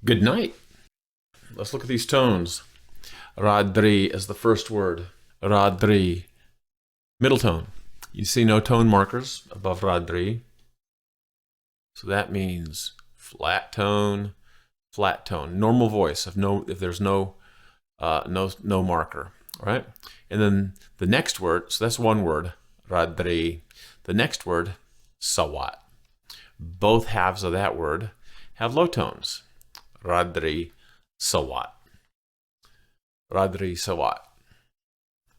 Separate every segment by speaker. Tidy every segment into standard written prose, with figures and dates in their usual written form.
Speaker 1: Good night. Let's look at these tones. Radri is the first word. Radri. Middle tone. You see no tone markers above Radri. So that means flat tone, flat tone. Normal voice if there's no marker, right? And then the next word, so that's one word, Radri. The next word, sawat. Both halves of that word have low tones. Radri, sawat. Radri, sawat.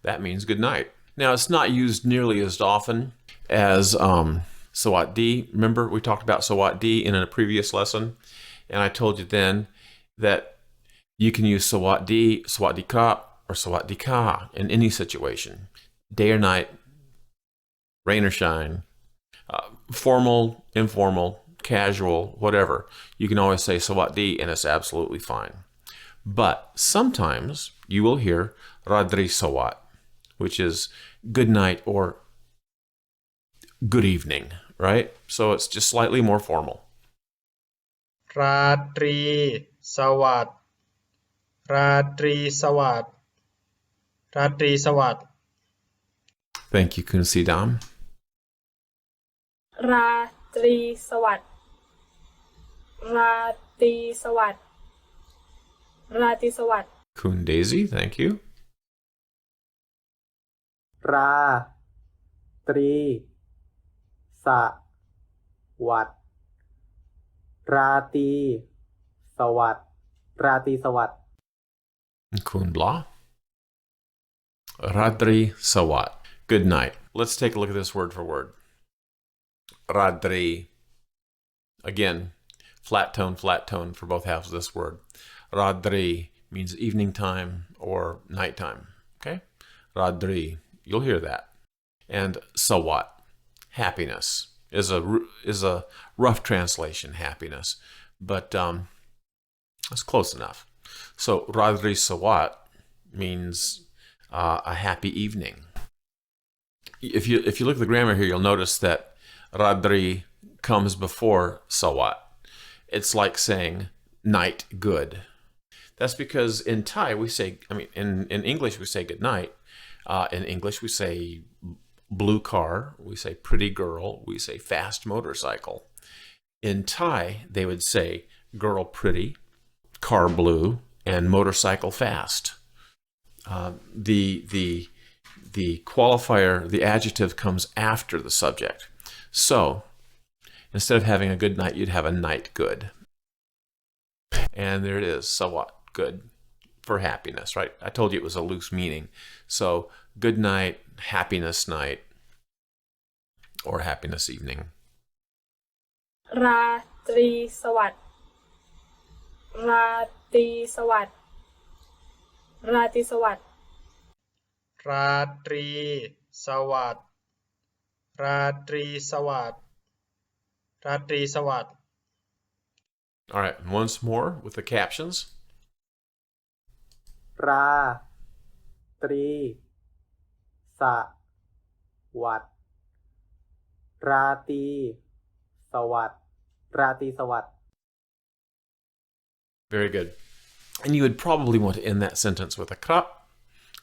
Speaker 1: That means good night. Now, it's not used nearly as often as sawat di. Remember, we talked about sawat di in a previous lesson, and I told you then that you can use sawat di ka, or sawat di ka in any situation, day or night, rain or shine, formal, informal, casual, whatever. You can always say sawat di, and it's absolutely fine. But sometimes you will hear radri sawat, which is good night or good evening, right? So it's just slightly more formal.
Speaker 2: ราตรีสวัสดิ์ราตรีสวัสดิ์ราตรีสวัสดิ์
Speaker 1: Thank you, Kunsidam.
Speaker 3: ราตรีสวัสดิ์ราตรีสวัสดิ์ราตรีสวัสดิ์
Speaker 1: Kundaisy, thank you.
Speaker 4: ราตรีสวัสดิ์ราตรีสวัสดิ์ราตรีสวัสดิ์
Speaker 1: Kunbla. Radri sawat. Good night. Let's take a look at this word for word. Radri. Again, flat tone for both halves of this word. Radri means evening time or nighttime. Okay? Radri. You'll hear that. And sawat, happiness, is a rough translation, happiness, but it's close enough. So radri sawat means a happy evening. If you look at the grammar here, you'll notice that radri comes before sawat. It's like saying night good. That's because in Thai we say, in English we say good night. In English we say blue car, we say pretty girl, we say fast motorcycle. In Thai, they would say girl pretty, car blue, and motorcycle fast. The qualifier, the adjective, comes after the subject. So instead of having a good night, you'd have a night good. And there it is, sawat, good, for happiness, right? I told you it was a loose meaning. So good night, happiness night, or happiness evening.
Speaker 3: ราตรีสวัสดิ์ราตรีสวัสดิ์ราตรีสวัสดิ์
Speaker 2: ราตรีสวัสดิ์ราตรีสวัสดิ์ราตรีสวัสดิ์
Speaker 1: All right, once more with the captions.
Speaker 4: ราตรีสวัสดิ์ราตรีสวัสดิ์ราตรีสวัสดิ์
Speaker 1: Very good. And you would probably want to end that sentence with a ka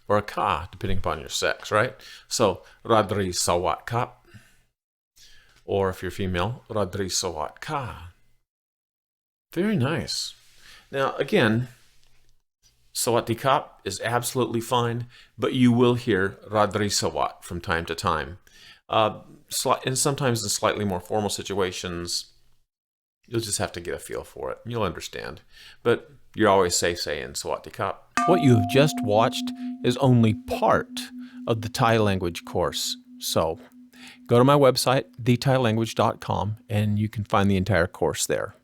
Speaker 1: or a ka, depending upon your sex, right? So, radri sawat ka. Or if you're female, radri sawat ka. Very nice. Now, again, sawat kap is absolutely fine, but you will hear radri sawat from time to time. And sometimes in slightly more formal situations, you'll just have to get a feel for it. You'll understand. But you're always safe saying sawat kap. What you have just watched is only part of the Thai language course. So go to my website, thethailanguage.com, and you can find the entire course there.